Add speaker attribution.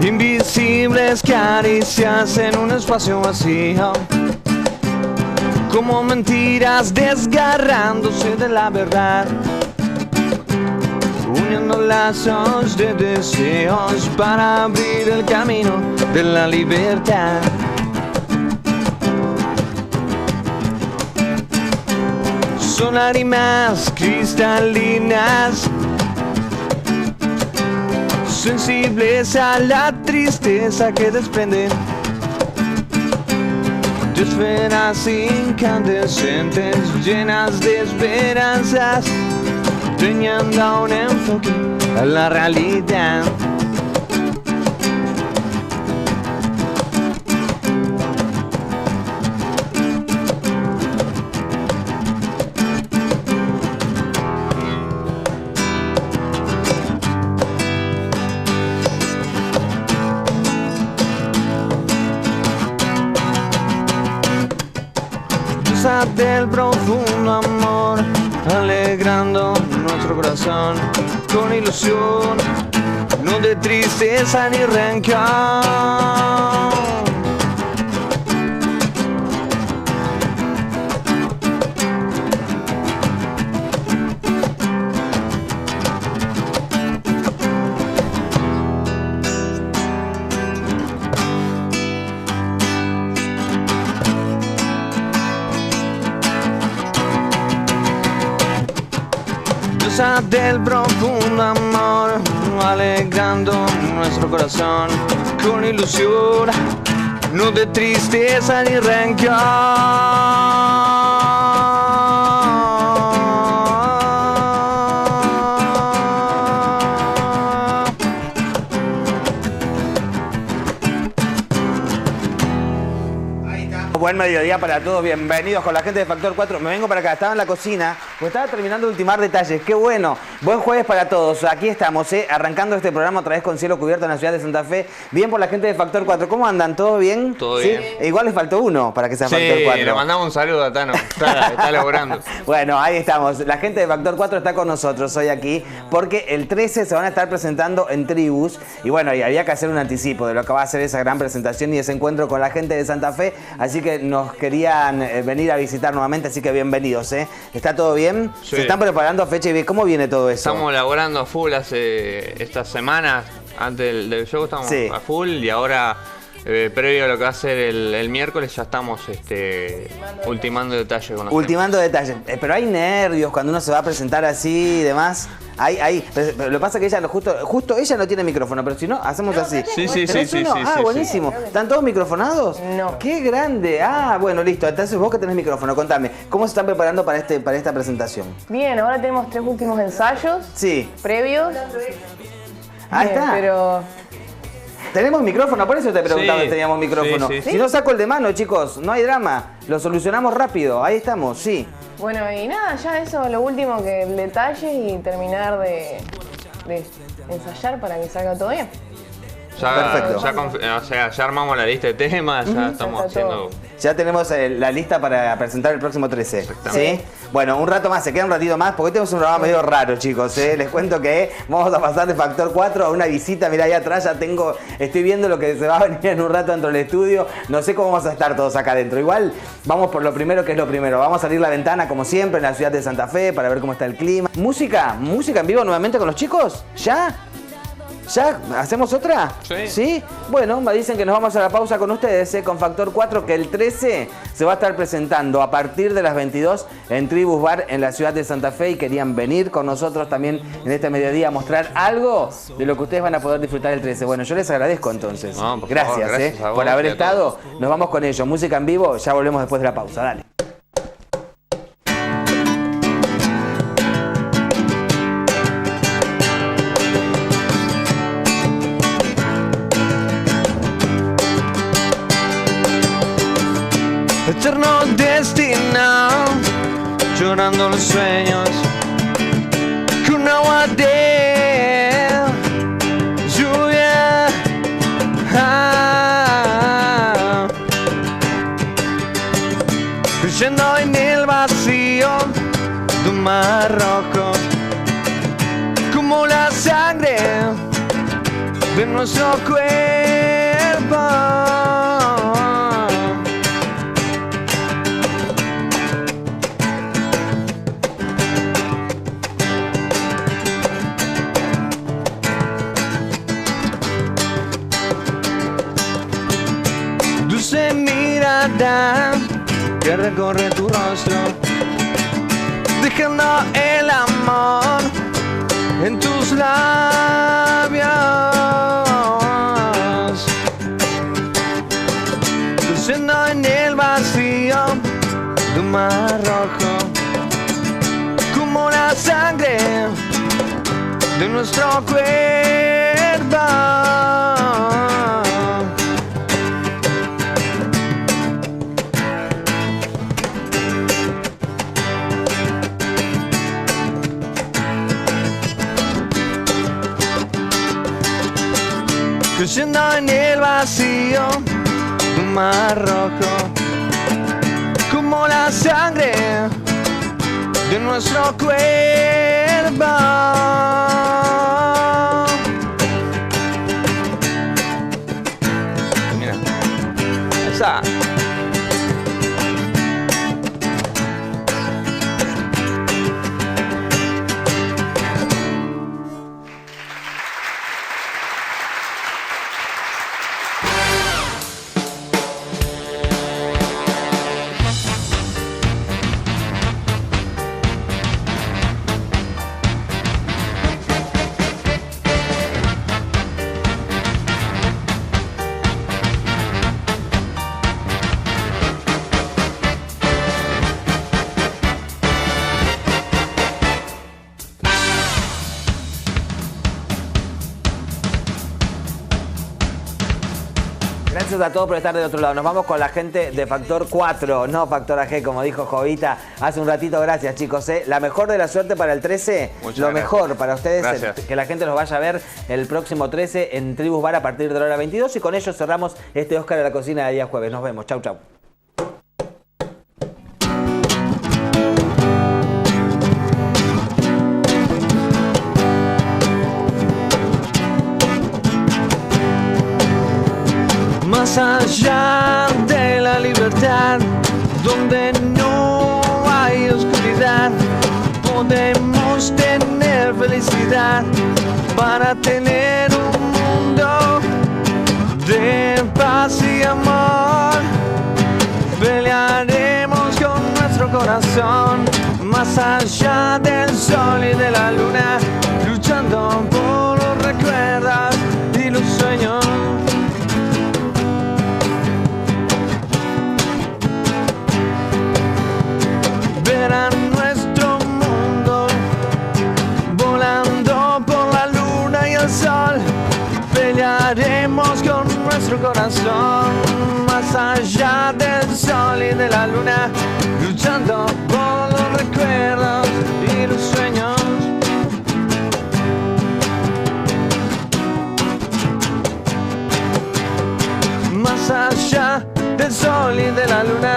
Speaker 1: invisibles caricias en un espacio vacío, como mentiras desgarrándose de la verdad, uniendo lazos de deseos para abrir el camino de la libertad. Son lágrimas cristalinas, sensibles a la tristeza que desprenden de esferas incandescentes llenas de esperanzas, dañando un enfoque a la realidad. Del profundo amor, alegrando nuestro corazón con ilusión, no de tristeza ni rencor. Del profundo amor, alegrando nuestro corazón con ilusión, no de tristeza ni rencor.
Speaker 2: Buen mediodía para todos, bienvenidos con la gente de Factor 4. Me vengo para acá, estaba en la cocina, pues estaba terminando de ultimar detalles. Qué bueno, buen jueves para todos. Aquí estamos, arrancando este programa otra vez con cielo cubierto en la ciudad de Santa Fe. Bien por la gente de Factor 4. ¿Cómo andan? ¿Todo bien?
Speaker 1: Todo
Speaker 2: ¿Sí?
Speaker 1: bien.
Speaker 2: Igual les faltó uno para que sea Factor 4.
Speaker 1: Sí, le mandamos un saludo a Tano, está laburando.
Speaker 2: Bueno, ahí estamos. La gente de Factor 4 está con nosotros hoy aquí porque el 13 se van a estar presentando en Tribus. Y bueno, y había que hacer un anticipo de lo que va a ser esa gran presentación y ese encuentro con la gente de Santa Fe. Así que nos querían venir a visitar nuevamente, así que bienvenidos. ¿Está todo bien?
Speaker 1: Sí.
Speaker 2: ¿Se están preparando fecha y bien? ¿Cómo viene todo eso?
Speaker 1: Estamos laborando a full hace estas semanas. Antes del show estamos a full y ahora, previo a lo que va a ser el miércoles, ya estamos ultimando detalles con los
Speaker 2: Ultimando detalles. Pero hay nervios cuando uno se va a presentar así y demás. Pero lo que pasa es que ella justo ella no tiene micrófono, pero si no, hacemos así.
Speaker 1: Sí.
Speaker 2: Buenísimo. ¿Están todos microfonados?
Speaker 3: No.
Speaker 2: ¡Qué grande! Ah, bueno, listo. Entonces vos que tenés micrófono, contame, ¿cómo se están preparando para esta presentación?
Speaker 3: Bien, ahora tenemos 3 últimos ensayos.
Speaker 2: Sí.
Speaker 3: Previos.
Speaker 2: Ahí
Speaker 3: Bien,
Speaker 2: está.
Speaker 3: Pero
Speaker 2: Tenemos micrófono, por eso te preguntaba
Speaker 1: Sí.
Speaker 2: si teníamos micrófono.
Speaker 1: Sí.
Speaker 2: Si no, saco el de mano, chicos, no hay drama. Lo solucionamos rápido. Ahí estamos, sí.
Speaker 3: bueno, y nada, ya eso, lo último que el detalle y terminar de ensayar para que salga todo bien.
Speaker 2: Perfecto.
Speaker 1: Ya armamos la lista de temas, ya estamos
Speaker 3: ya está
Speaker 1: haciendo...
Speaker 3: todo.
Speaker 2: Ya tenemos la lista para presentar el próximo 13.
Speaker 1: Exactamente.
Speaker 2: ¿Sí? Bueno, un rato más, se queda un ratito más, porque tenemos un programa medio raro, chicos. Les cuento que vamos a pasar de Factor 4 a una visita. Mirá, ahí atrás estoy viendo lo que se va a venir en un rato dentro del estudio. No sé cómo vamos a estar todos acá adentro. Igual, vamos por lo primero, que es lo primero. Vamos a salir la ventana, como siempre, en la ciudad de Santa Fe, para ver cómo está el clima. ¿Música en vivo nuevamente con los chicos? ¿Ya? ¿Ya? ¿Hacemos otra?
Speaker 1: Sí.
Speaker 2: Bueno, me dicen que nos vamos a la pausa con ustedes, con Factor 4, que el 13 se va a estar presentando a partir de las 22 en Tribus Bar en la ciudad de Santa Fe y querían venir con nosotros también en este mediodía a mostrar algo de lo que ustedes van a poder disfrutar el 13. Bueno, yo les agradezco entonces.
Speaker 1: No, por
Speaker 2: gracias,
Speaker 1: favor, gracias a vos
Speaker 2: por haber
Speaker 1: y a
Speaker 2: estado.
Speaker 1: todos.
Speaker 2: Nos vamos con ellos. Música en vivo, ya volvemos después de la pausa. Dale.
Speaker 1: Eterno destino, llorando los sueños, con agua de lluvia. Creyendo en el vacío de un mar rojo, como la sangre de nuestro cuerpo. Dulce mirada que recorre tu rostro, dejando el amor en tus labios, creciendo en el vacío de un mar rojo, como la sangre de nuestro cuerpo. Creciendo en el vacío de un mar rojo, como la sangre de nuestro cuerpo. Mira, esa.
Speaker 2: Gracias a todos por estar del otro lado. Nos vamos con la gente de Factor 4, no Factor AG, como dijo Jovita hace un ratito. Gracias, chicos. La mejor de la suerte para el 13.
Speaker 1: Muchas
Speaker 2: lo
Speaker 1: gracias.
Speaker 2: Mejor para ustedes.
Speaker 1: Gracias.
Speaker 2: Que la gente los vaya a ver el próximo 13 en Tribus Bar a partir de la hora 22. Y con ello cerramos este Oscar a la Cocina de día jueves. Nos vemos. Chau, chau.
Speaker 1: Más allá de la libertad, donde no hay oscuridad, podemos tener felicidad para tener un mundo de paz y amor. Pelearemos con nuestro corazón, más allá del sol y de la luna, luchando por los recuerdos y los sueños. Verán nuestro mundo volando por la luna y el sol. Pelearemos con nuestro corazón, más allá del sol y de la luna, luchando por los recuerdos y los sueños. Más allá del sol y de la luna,